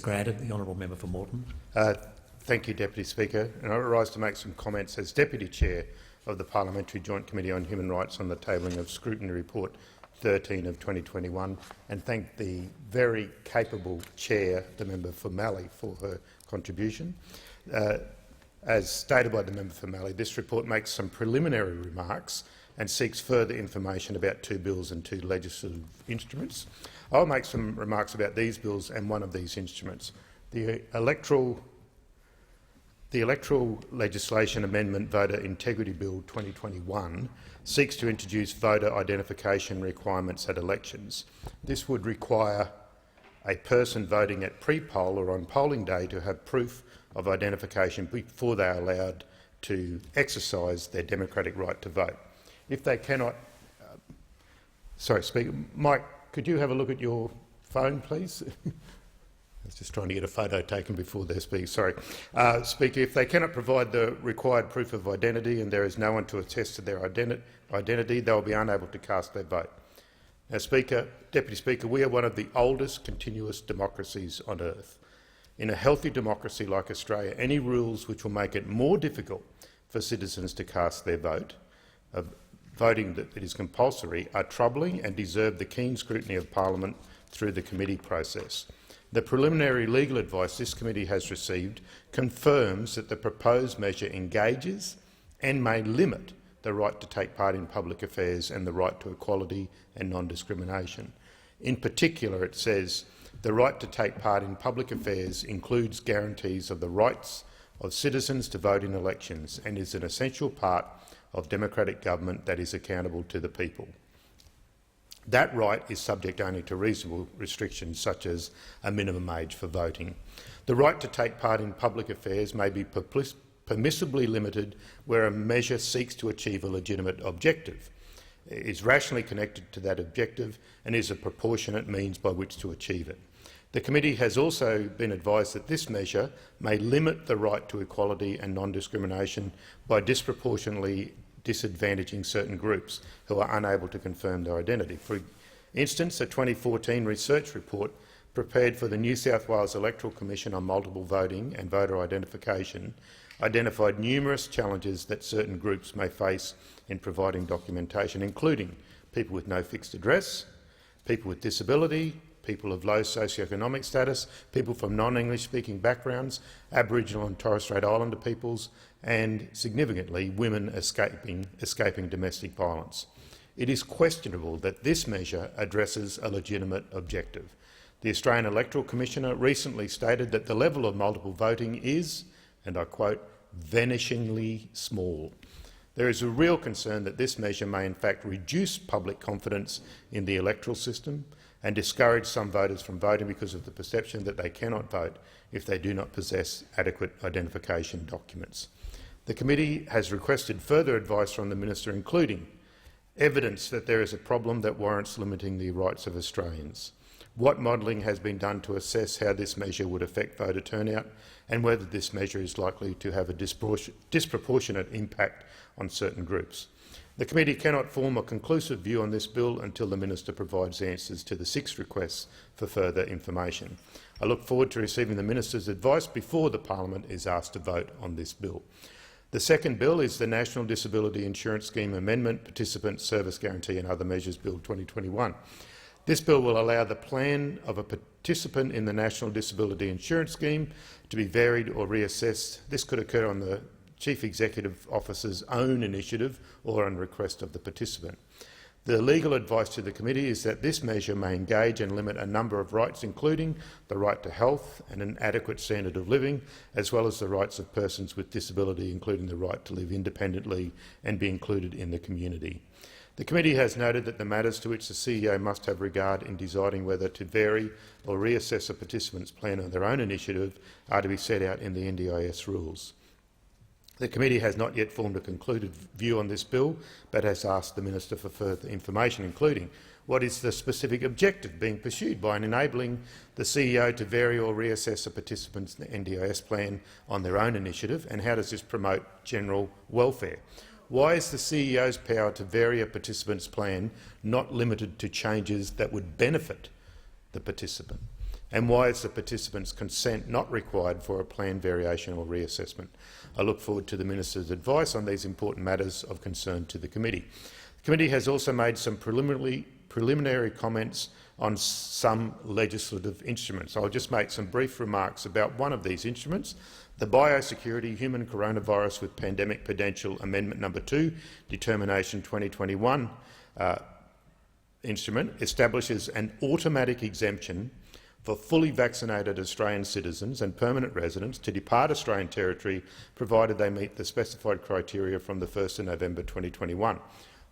Granted. The honourable member for Moreton. Thank you, Deputy Speaker. And I rise to make some comments as Deputy Chair of the Parliamentary Joint Committee on Human Rights on the tabling of Scrutiny Report 13 of 2021, and thank the very capable Chair, the member for Mallee, for her contribution. As stated by the member for Mallee, this report makes some preliminary remarks and seeks further information about two bills and two legislative instruments. I'll make some remarks about these bills and one of these instruments. The Electoral Legislation Amendment Voter Integrity Bill 2021 seeks to introduce voter identification requirements at elections. This would require a person voting at pre-poll or on polling day to have proof of identification before they are allowed to exercise their democratic right to vote. If they cannot— sorry, Speaker. Mike, could you have a look at your phone, please? I was just trying to get a photo taken before they speak. Sorry. Speaker, if they cannot provide the required proof of identity and there is no one to attest to their identity, they will be unable to cast their vote. Now, Deputy Speaker, we are one of the oldest continuous democracies on earth. In a healthy democracy like Australia, any rules which will make it more difficult for citizens to cast their vote, voting that it is compulsory, are troubling and deserve the keen scrutiny of Parliament through the committee process. The preliminary legal advice this committee has received confirms that the proposed measure engages and may limit the right to take part in public affairs and the right to equality and non-discrimination. In particular, it says the right to take part in public affairs includes guarantees of the rights of citizens to vote in elections and is an essential part of democratic government that is accountable to the people. That right is subject only to reasonable restrictions such as a minimum age for voting. The right to take part in public affairs may be permissibly limited where a measure seeks to achieve a legitimate objective, is rationally connected to that objective and is a proportionate means by which to achieve it. The committee has also been advised that this measure may limit the right to equality and non-discrimination by disproportionately disadvantaging certain groups who are unable to confirm their identity. For instance, a 2014 research report prepared for the New South Wales Electoral Commission on multiple voting and voter identification identified numerous challenges that certain groups may face in providing documentation, including people with no fixed address, people with disability, people of low socioeconomic status, people from non-English speaking backgrounds, Aboriginal and Torres Strait Islander peoples, and, significantly, women escaping domestic violence. It is questionable that this measure addresses a legitimate objective. The Australian Electoral Commissioner recently stated that the level of multiple voting is, and I quote, vanishingly small. There is a real concern that this measure may in fact reduce public confidence in the electoral system and discourage some voters from voting because of the perception that they cannot vote if they do not possess adequate identification documents. The committee has requested further advice from the Minister, including evidence that there is a problem that warrants limiting the rights of Australians, what modelling has been done to assess how this measure would affect voter turnout and whether this measure is likely to have a disproportionate impact on certain groups. The committee cannot form a conclusive view on this bill until the Minister provides answers to the 6 requests for further information. I look forward to receiving the Minister's advice before the Parliament is asked to vote on this bill. The second bill is the National Disability Insurance Scheme Amendment, Participant Service Guarantee and Other Measures Bill 2021. This bill will allow the plan of a participant in the National Disability Insurance Scheme to be varied or reassessed. This could occur on the Chief Executive Officer's own initiative or on request of the participant. The legal advice to the committee is that this measure may engage and limit a number of rights, including the right to health and an adequate standard of living, as well as the rights of persons with disability, including the right to live independently and be included in the community. The committee has noted that the matters to which the CEO must have regard in deciding whether to vary or reassess a participant's plan on their own initiative are to be set out in the NDIS rules. The committee has not yet formed a concluded view on this bill, but has asked the Minister for further information, including what is the specific objective being pursued by enabling the CEO to vary or reassess a participant's NDIS plan on their own initiative, and how does this promote general welfare? Why is the CEO's power to vary a participant's plan not limited to changes that would benefit the participant? And why is the participants' consent not required for a planned variation or reassessment? I look forward to the Minister's advice on these important matters of concern to the committee. The committee has also made some preliminary comments on some legislative instruments. I'll just make some brief remarks about one of these instruments, the Biosecurity Human Coronavirus with Pandemic Potential Amendment No. 2, Determination 2021 instrument, establishes an automatic exemption for fully vaccinated Australian citizens and permanent residents to depart Australian territory, provided they meet the specified criteria from the 1st of November 2021.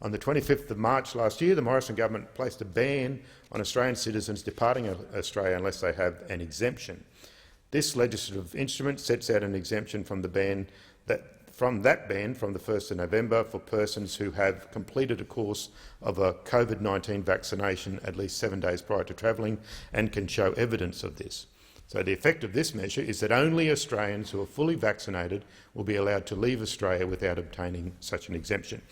On the 25th of March last year, the Morrison government placed a ban on Australian citizens departing Australia unless they have an exemption. This legislative instrument sets out an exemption from the ban from the 1st of November for persons who have completed a course of a COVID-19 vaccination at least 7 days prior to travelling and can show evidence of this. So the effect of this measure is that only Australians who are fully vaccinated will be allowed to leave Australia without obtaining such an exemption.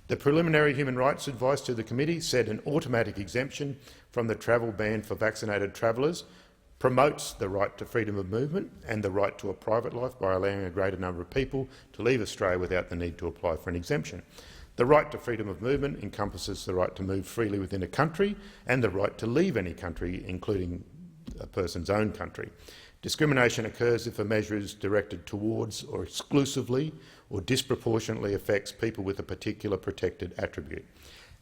The preliminary human rights advice to the committee said an automatic exemption from the travel ban for vaccinated travellers promotes the right to freedom of movement and the right to a private life by allowing a greater number of people to leave Australia without the need to apply for an exemption. The right to freedom of movement encompasses the right to move freely within a country and the right to leave any country, including a person's own country. Discrimination occurs if a measure is directed towards or exclusively or disproportionately affects people with a particular protected attribute.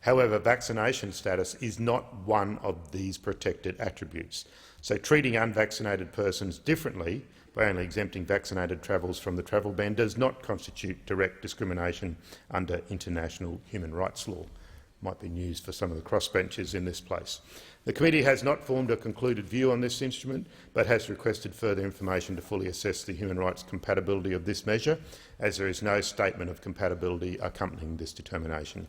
However, vaccination status is not one of these protected attributes. So treating unvaccinated persons differently by only exempting vaccinated travels from the travel ban does not constitute direct discrimination under international human rights law. Might be news for some of the crossbenchers in this place. The committee has not formed a concluded view on this instrument, but has requested further information to fully assess the human rights compatibility of this measure, as there is no statement of compatibility accompanying this determination.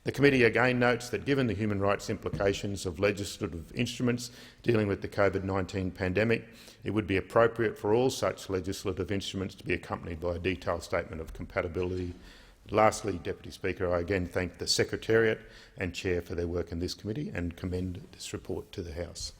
The committee again notes that given the human rights implications of legislative instruments dealing with the COVID-19 pandemic, it would be appropriate for all such legislative instruments to be accompanied by a detailed statement of compatibility. Lastly, Deputy Speaker, I again thank the Secretariat and Chair for their work in this committee and commend this report to the House.